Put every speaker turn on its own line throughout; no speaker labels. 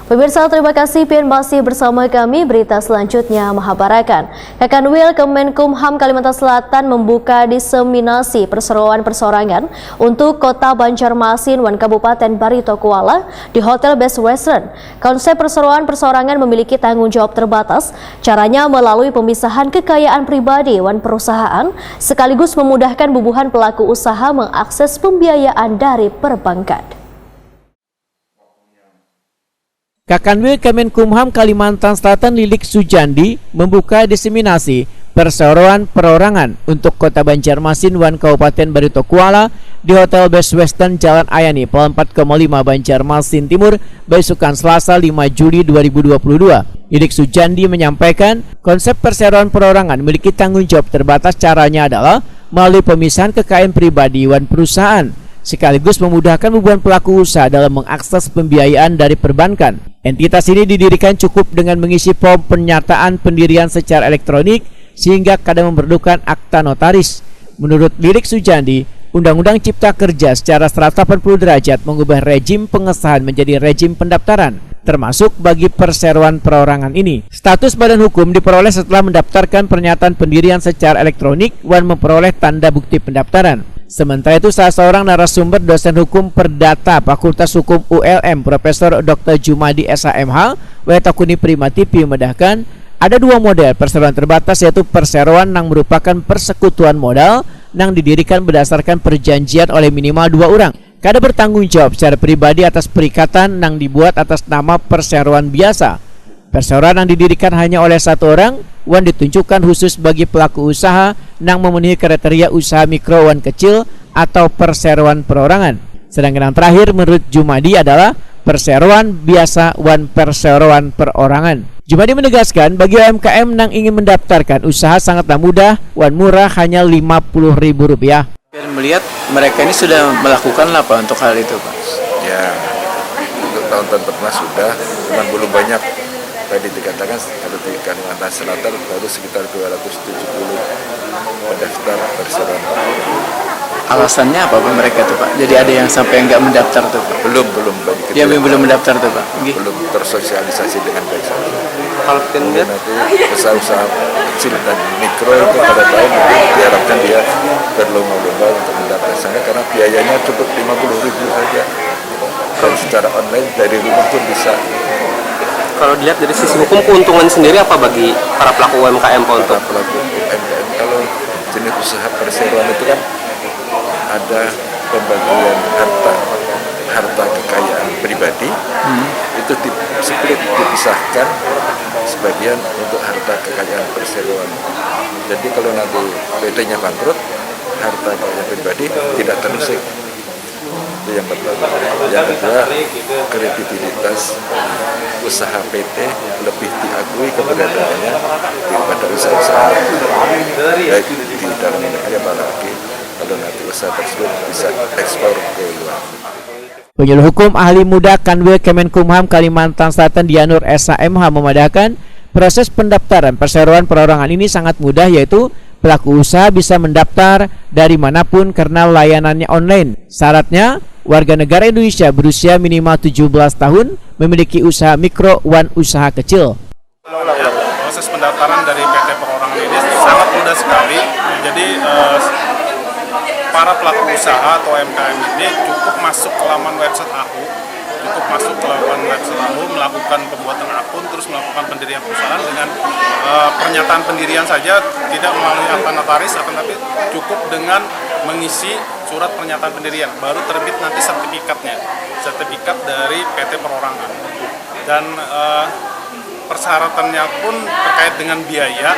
Pemirsa, terima kasih Pian masih bersama kami. Berita selanjutnya Mahabarakan. Kakanwil Kemenkumham Kalimantan Selatan membuka diseminasi perseroan persorangan untuk Kota Banjarmasin wan Kabupaten Barito Kuala di Hotel Best Western. Konsep perseroan persorangan memiliki tanggung jawab terbatas. Caranya melalui pemisahan kekayaan pribadi wan perusahaan sekaligus memudahkan bubuhan pelaku usaha mengakses pembiayaan dari perbankan.
Kakanwil Kemenkumham Kalimantan Selatan Lilik Sujandi membuka diseminasi perseroan perorangan untuk Kota Banjarmasin wan Kabupaten Barito Kuala di Hotel Best Western Jalan Ayani, Pol 4,5 Banjarmasin Timur, besukan Selasa 5 Juli 2022. Lilik Sujandi menyampaikan konsep perseroan perorangan memiliki tanggung jawab terbatas. Caranya adalah melalui pemisahan kekayaan pribadi wan perusahaan sekaligus memudahkan bubuhan pelaku usaha dalam mengakses pembiayaan dari perbankan. Entitas ini didirikan cukup dengan mengisi form pernyataan pendirian secara elektronik sehingga kadang memerlukan akta notaris. Menurut Lilik Sujandi, Undang-Undang Cipta Kerja secara 180 derajat mengubah rejim pengesahan menjadi rejim pendaftaran, termasuk bagi perseroan perorangan ini. Status badan hukum diperoleh setelah mendaftarkan pernyataan pendirian secara elektronik dan memperoleh tanda bukti pendaftaran. Sementara itu, salah seorang narasumber dosen hukum perdata Fakultas Hukum ULM Profesor Dr. Jumadi SHMH Wetakuni Prima TV memedahkan ada dua model perseroan terbatas, yaitu perseroan yang merupakan persekutuan modal yang didirikan berdasarkan perjanjian oleh minimal dua orang. Kada bertanggung jawab secara pribadi atas perikatan yang dibuat atas nama perseroan biasa. Perseroan yang didirikan hanya oleh satu orang wan ditunjukkan khusus bagi pelaku usaha yang memenuhi kriteria usaha mikro wan kecil atau perseroan perorangan. Sedangkan yang terakhir menurut Jumadi adalah perseroan biasa wan perseroan perorangan. Jumadi menegaskan bagi UMKM yang ingin mendaftarkan usaha sangatlah mudah wan murah, hanya Rp50.000.
Dan melihat mereka ini sudah melakukan apa untuk hal itu, Pak?
Ya, untuk tahun-tahun pernah sudah, cuman belum banyak. Tadi dikatakan kalau di Kalimantan Selatan baru sekitar 270 pendaftar perseroan.
Alasannya apa Pak mereka tuh, Pak? Jadi ada yang sampai nggak mendaftar tuh, Pak?
Belum.
Yang belum mendaftar tuh, Pak?
Belum tersosialisasi dengan baik.
Kalau kita lihat
nanti usaha-usaha kecil dan mikro itu pada tahun diharapkan dia berlomba-lomba untuk mendaftarkannya karena biayanya cukup 50.000 saja. Kalau secara online dari rumah pun bisa.
kalau dilihat dari sisi hukum, keuntungan sendiri apa bagi para pelaku UMKM, Pak? Untuk
pelaku UMKM, kalau jenis usaha perseroan itu kan ada pembagian harta kekayaan pribadi, itu split dipisahkan sebagian untuk harta kekayaan perseroan. Jadi kalau nanti PT-nya bangkrut, harta kekayaan pribadi tidak terusik. Itu yang pertama. Yang kedua, kredibilitas usaha PT lebih diakui keberadaannya daripada usaha-usaha baik di dalam negeri, apalagi kalau nanti usaha tersebut bisa ekspor ke luar.
Penyuluh hukum ahli muda Kanwil Kemenkumham Kalimantan Selatan Dianur SHMH memadahkan proses pendaftaran perseroan perorangan ini sangat mudah, yaitu pelaku usaha bisa mendaftar dari manapun karena layanannya online. Syaratnya warga negara Indonesia berusia minimal 17 tahun, memiliki usaha mikro wan usaha kecil.
Proses pendaftaran dari PT Perorangan ini sangat mudah sekali. Jadi para pelaku usaha atau UMKM ini cukup masuk ke laman website AHU, melakukan pembuatan akun, terus melakukan pendirian perusahaan dengan pernyataan pendirian saja, tidak melalui akta notaris, akan tapi cukup dengan mengisi surat pernyataan pendirian, baru terbit nanti sertifikat dari PT Perorangan. Dan persyaratannya pun terkait dengan biaya,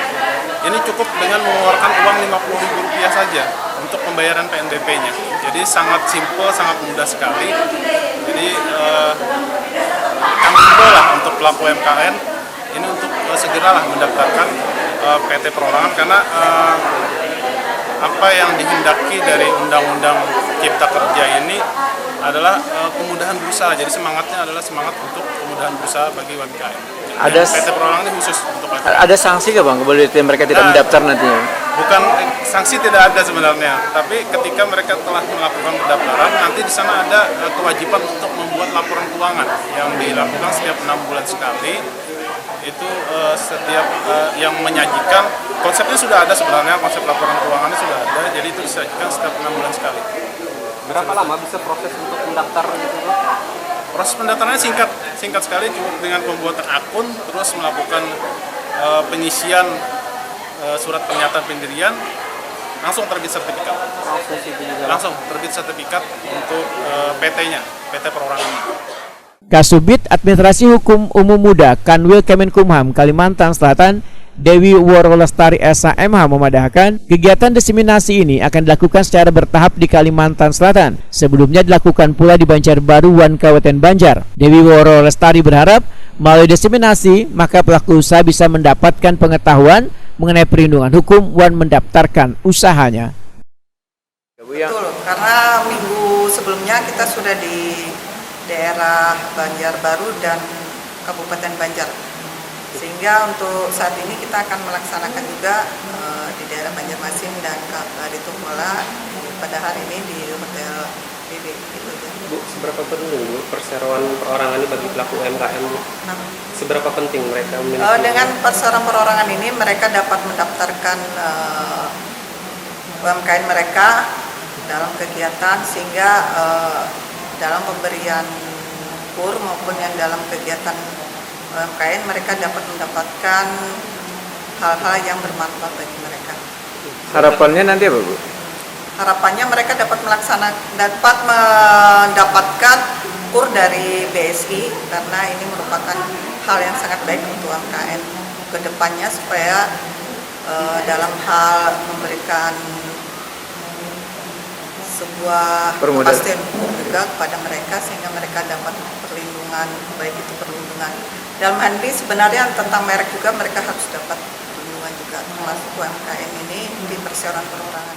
ini cukup dengan mengeluarkan uang Rp50.000 saja untuk pembayaran PNBP-nya. Jadi sangat simpel, sangat mudah sekali. Jadi kami himbau lah untuk pelaku UMKM ini untuk segeralah mendaftarkan PT Perorangan, karena apa yang dihendaki dari Undang-Undang Cipta Kerja ini adalah kemudahan berusaha. Jadi semangatnya adalah semangat untuk kemudahan berusaha bagi UMKM.
Ada
PT Perorangan ini khusus untuk UMKM.
ada sanksi nggak bang kalau mereka tidak mendaftar nantinya?
Bukan sanksi tidak ada sebenarnya, tapi ketika mereka telah melakukan pendaftaran, nanti di sana ada kewajiban untuk membuat laporan keuangan yang dilakukan setiap 6 bulan sekali. Itu setiap yang menyajikan, konsepnya sudah ada sebenarnya, konsep laporan keuangannya sudah ada, jadi itu disajikan setiap 6 bulan sekali.
Berapa lama bisa proses untuk mendaftar gitu, Bro?
Proses pendaftarannya singkat sekali, cukup dengan pembuatan akun, terus melakukan pengisian surat pernyataan pendirian, langsung terbit sertifikat.
Proses itu juga.
Langsung terbit sertifikat untuk PT-nya, PT Perorangan.
Kasubit Administrasi Hukum Umum Muda Kanwil Kemenkumham Kalimantan Selatan Dewi Worolestari SHMH memadahkan kegiatan diseminasi ini akan dilakukan secara bertahap di Kalimantan Selatan. Sebelumnya dilakukan pula di Banjarbaru, Kabupaten Banjar. Dewi Worolestari berharap melalui diseminasi maka pelaku usaha bisa mendapatkan pengetahuan mengenai perlindungan hukum dan mendaftarkan usahanya.
Betul, karena minggu sebelumnya kita sudah di daerah Banjarbaru dan Kabupaten Banjar. Sehingga untuk saat ini kita akan melaksanakan juga di daerah Banjarmasin dan Baritu Kuala pada hari ini di Hotel BB. Gitu, ya.
Bu, seberapa penting Bu perseroan perorangan ini bagi pelaku UMKM?
Nah,
Seberapa penting mereka memiliki?
dengan perseroan perorangan ini mereka dapat mendaftarkan UMKM mereka dalam kegiatan, sehingga dalam pemberian kur maupun yang dalam kegiatan UMKM mereka dapat mendapatkan hal-hal yang bermanfaat bagi mereka.
Harapannya nanti apa Bu?
Harapannya mereka dapat mendapatkan kur dari BSI, karena ini merupakan hal yang sangat baik untuk UMKM ke depannya, supaya dalam hal memberikan sebuah kepastian hukum juga kepada mereka, sehingga mereka dapat perlindungan, baik itu perlindungan dalam hal ini sebenarnya tentang merek juga mereka harus dapat perlindungan juga, termasuk UMKM ini di perseroan perorangan.